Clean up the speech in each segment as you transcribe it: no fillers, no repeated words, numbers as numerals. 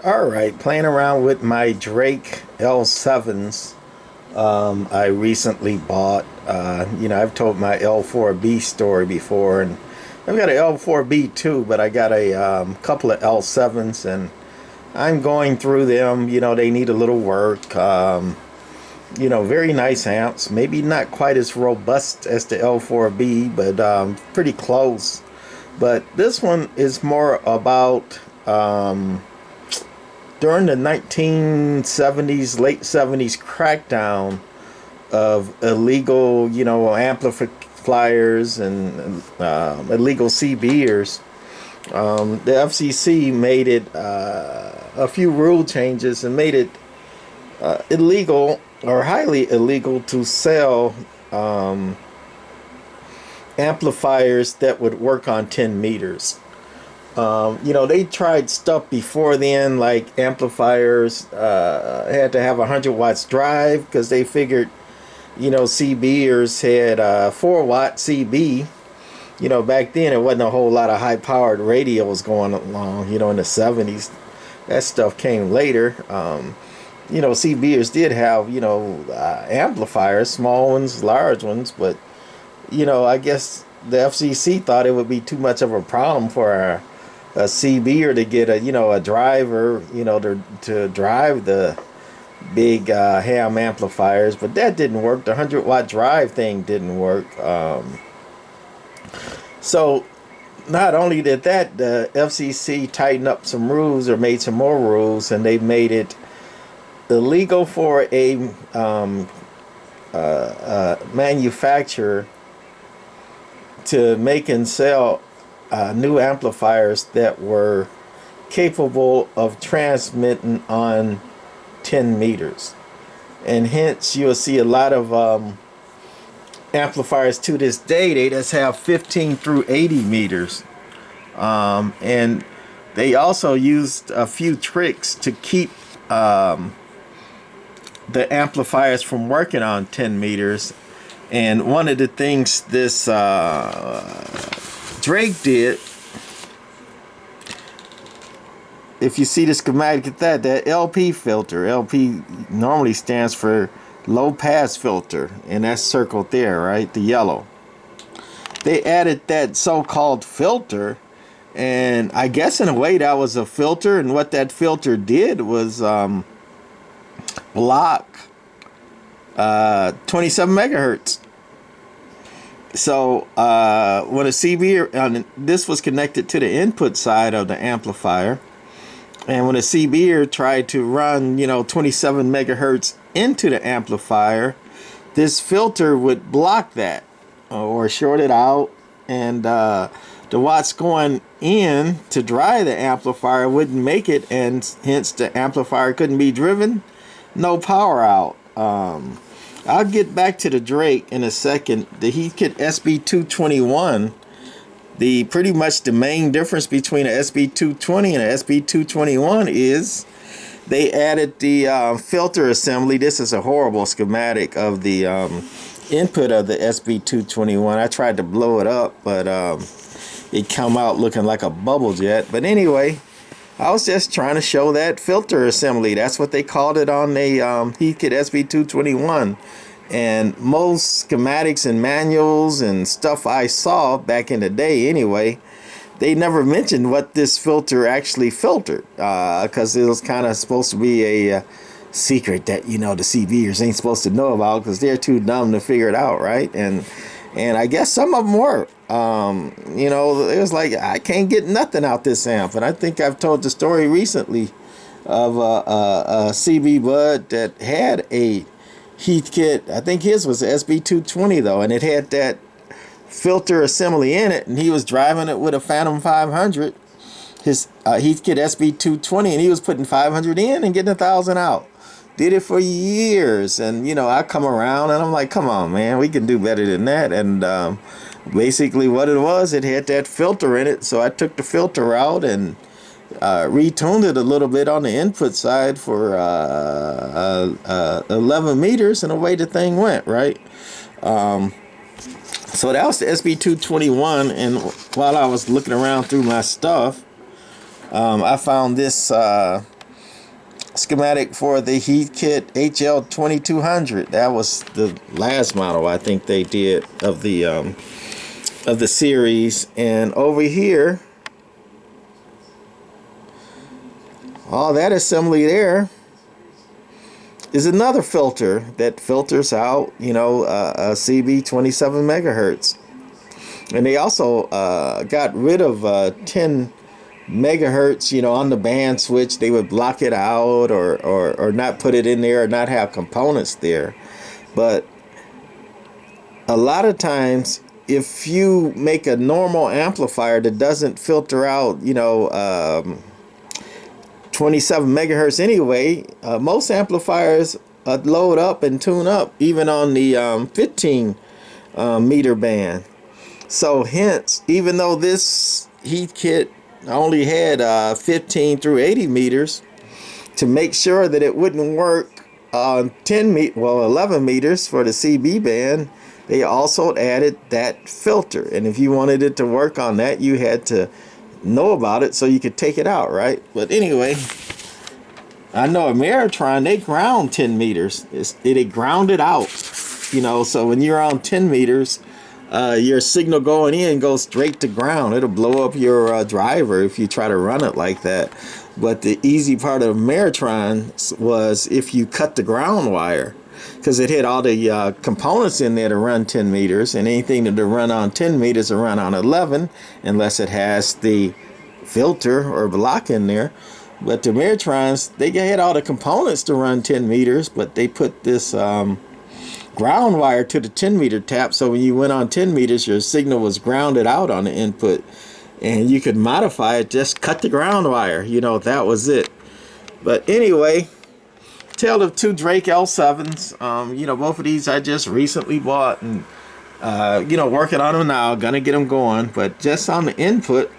Alright, playing around with my Drake L7s. I recently bought, I've told my L4B story before, and I've got an L4B too, but I got a couple of L7s, and I'm going through them. They need a little work. Very nice amps, maybe not quite as robust as the L4B, but pretty close. But this one is more about during the 1970s, late 70s crackdown of illegal, amplifiers and illegal CBers, the FCC made it a few rule changes and made it illegal or highly illegal to sell amplifiers that would work on 10 meters. They tried stuff before then, like amplifiers had to have 100 watts drive because they figured, CBers had 4-watt CB. Back then it wasn't a whole lot of high-powered radios going along, in the 70s. That stuff came later. CBers did have, amplifiers, small ones, large ones, but, I guess the FCC thought it would be too much of a problem for a CBer to get a driver, to drive the big ham amplifiers, but that didn't work. The 100-watt drive thing didn't work. So not only did that, the FCC tightened up some rules or made some more rules, and they made it illegal for a manufacturer to make and sell new amplifiers that were capable of transmitting on 10 meters. And hence you'll see a lot of amplifiers to this day, they just have 15 through 80 meters. And they also used a few tricks to keep the amplifiers from working on 10 meters. And one of the things this Drake did, if you see the schematic at that LP filter, LP normally stands for low pass filter, and that's circled there, right, the yellow. They added that so-called filter, and I guess in a way that was a filter, and what that filter did was block 27 megahertz. So when a CB, this was connected to the input side of the amplifier, and when a CBer tried to run 27 megahertz into the amplifier, this filter would block that or short it out, and the watts going in to drive the amplifier wouldn't make it, and hence the amplifier couldn't be driven. No power out. I'll get back to the Drake in a second. The Heathkit SB221, pretty much the main difference between an SB220 and an SB221 is they added the filter assembly. This is a horrible schematic of the input of the SB221. I tried to blow it up, but it come out looking like a bubble jet. But anyway, I was just trying to show that filter assembly. That's what they called it on the Heathkit SB221. And most schematics and manuals and stuff I saw back in the day anyway, they never mentioned what this filter actually filtered, because it was kind of supposed to be a secret that, the CBers ain't supposed to know about because they're too dumb to figure it out, right? And I guess some of them were. It was like, I can't get nothing out this amp. And I think I've told the story recently of a CB bud that had a Heathkit. I think his was the SB220 though, and it had that filter assembly in it, and he was driving it with a Phantom 500, his Heathkit SB220, and he was putting 500 in and getting 1,000 out. Did it for years, and I come around and I'm like, come on, man, we can do better than that. And basically what it was, it had that filter in it, so I took the filter out and retuned it a little bit on the input side for 11 meters, and away the thing went, right? So that was the SB221, and while I was looking around through my stuff, I found this schematic for the Heathkit HL2200. That was the last model I think they did of the series. And over here, all that assembly there is another filter that filters out, you know, a CB 27 megahertz. And they also got rid of 10 megahertz, you know, on the band switch. They would block it out or not put it in there or not have components there. But a lot of times, if you make a normal amplifier that doesn't filter out, you know, 27 megahertz anyway, most amplifiers load up and tune up even on the 15 meter band. So hence, even though this Heathkit only had 15 through 80 meters, to make sure that it wouldn't work on 11 meters for the CB band, they also added that filter. And if you wanted it to work on that, you had to know about it so you could take it out, right? But anyway, I know Ameritron, they ground 10 meters. They ground it out, you know, so when you're on 10 meters, your signal going in goes straight to ground. It'll blow up your driver if you try to run it like that. But the easy part of Ameritron was if you cut the ground wire, because it had all the components in there to run 10 meters, and anything to run on 10 meters will run on 11 unless it has the filter or block in there. But the Ameritrons, they had all the components to run 10 meters, but they put this ground wire to the 10 meter tap, so when you went on 10 meters your signal was grounded out on the input, and you could modify it, just cut the ground wire, you know, that was it. But anyway, tale of two Drake L7s. You know, both of these I just recently bought, and you know, working on them now, gonna get them going. But just on the input,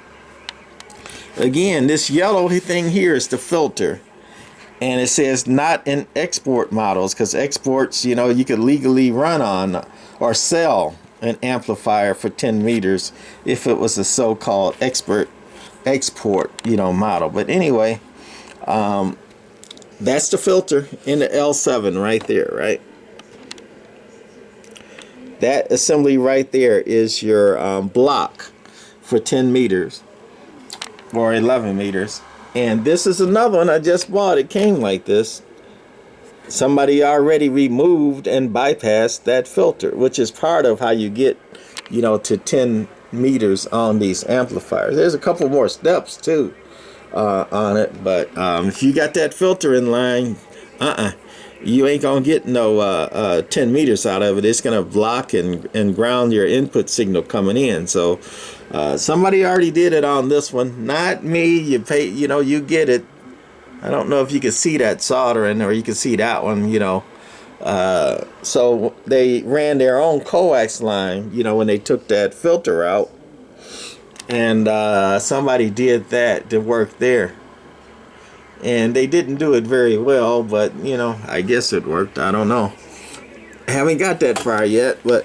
again, this yellow thing here is the filter. And it says not in export models, because exports, you know, you could legally run on or sell an amplifier for 10 meters if it was a so-called export, you know, model. But anyway, that's the filter in the L7 right there, right? That assembly right there is your block for 10 meters or 11 meters. And this is another one I just bought. It came like this. Somebody already removed and bypassed that filter, which is part of how you get, you know, to 10 meters on these amplifiers. There's a couple more steps too on it, but if you got that filter in line, you ain't gonna get no 10 meters out of it. It's gonna block and ground your input signal coming in. So somebody already did it on this one, not me. You pay, you know, you get it. I don't know if you can see that soldering, or you can see that one, you know. So they ran their own coax line, you know, when they took that filter out, and somebody did that to work there. And they didn't do it very well, but, you know, I guess it worked. I don't know. I haven't got that far yet. But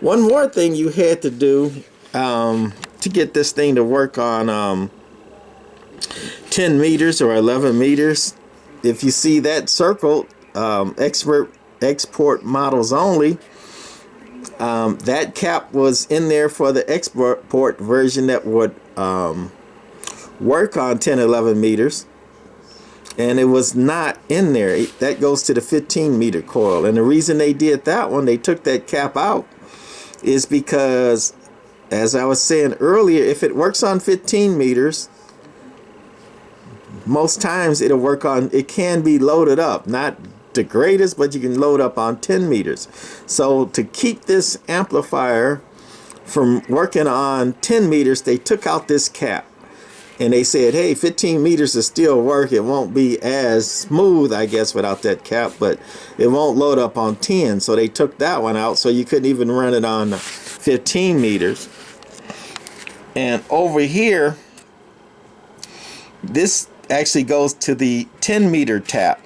one more thing you had to do to get this thing to work on 10 meters or 11 meters, if you see that circle, export models only, that cap was in there for the export version that would work on 10, 11 meters. And it was not in there. That goes to the 15 meter coil. And the reason they did that one, they took that cap out, is because, as I was saying earlier, if it works on 15 meters, most times it'll work on, it can be loaded up. Not the greatest, but you can load up on 10 meters. So to keep this amplifier from working on 10 meters, they took out this cap. And they said, hey, 15 meters will still work. It won't be as smooth, I guess, without that cap, but it won't load up on 10. So they took that one out, so you couldn't even run it on 15 meters. And over here, this actually goes to the 10 meter tap,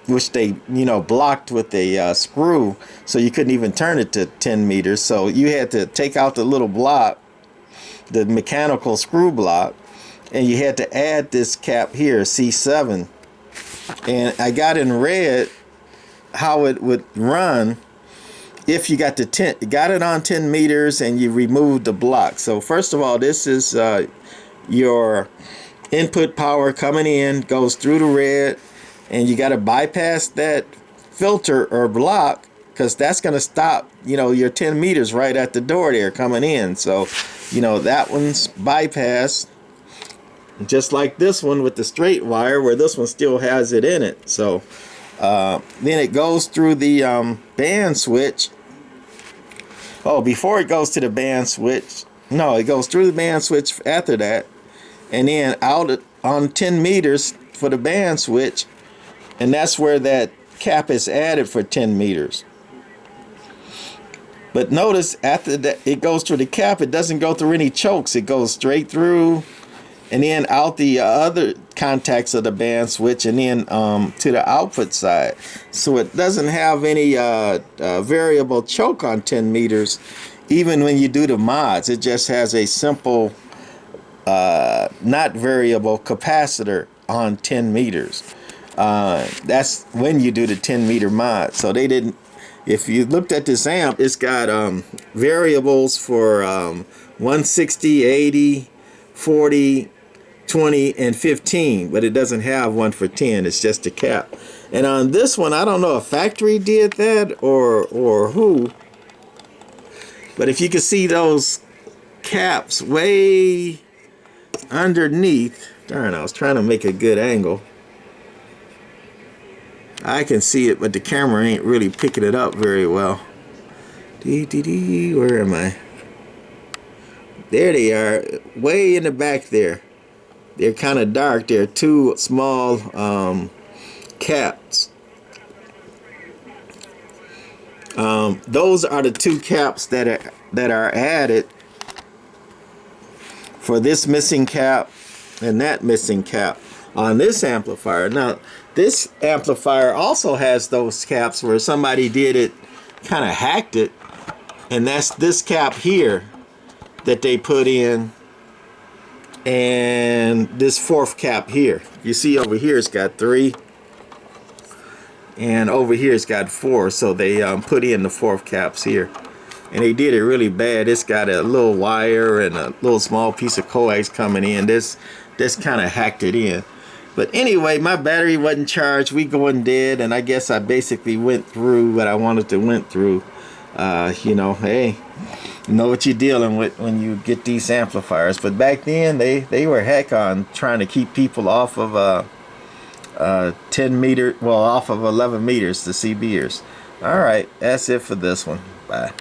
which they, you know, blocked with a screw, so you couldn't even turn it to 10 meters. So you had to take out the little block, the mechanical screw block, and you had to add this cap here, C7, And I got in red how it would run if you got it on 10 meters and you removed the block. So first of all, this is your input power coming in, goes through the red, and you got to bypass that filter or block, because that's going to stop, your 10 meters right at the door there coming in. So, that one's bypassed, just like this one with the straight wire, where this one still has it in it. So then it goes through the band switch. Oh, before it goes to the band switch, no, it goes through the band switch after that, and then out on 10 meters for the band switch, and that's where that cap is added for 10 meters. But notice after that it goes through the cap, it doesn't go through any chokes. It goes straight through and then out the other contacts of the band switch, and then to the output side. So it doesn't have any variable choke on 10 meters, even when you do the mods. It just has a simple not variable capacitor on 10 meters. That's when you do the 10 meter mod. So they didn't, if you looked at this amp, it's got variables for 160, 80, 40, 20, and 15, but it doesn't have one for 10. It's just a cap. And on this one, I don't know if factory did that or who, but if you can see those caps way underneath, darn, I was trying to make a good angle. I can see it, but the camera ain't really picking it up very well. Where am I? There they are, way in the back there. They're kind of dark. They're two small caps. Those are the two caps that are added for this missing cap and that missing cap on this amplifier. Now, this amplifier also has those caps where somebody did it, kind of hacked it, and that's this cap here that they put in, and this fourth cap here. You see over here it's got 3, and over here it's got 4. So they put in the fourth caps here, and they did it really bad. It's got a little wire and a little small piece of coax coming in. This kind of hacked it in. But anyway, my battery wasn't charged. We going dead, and I guess I basically went through what I wanted to went through. Hey, you know what you're dealing with when you get these amplifiers. But back then, they were heck on trying to keep people off of 10 meter, well, off of 11 meters, the CBers. All right, that's it for this one. Bye.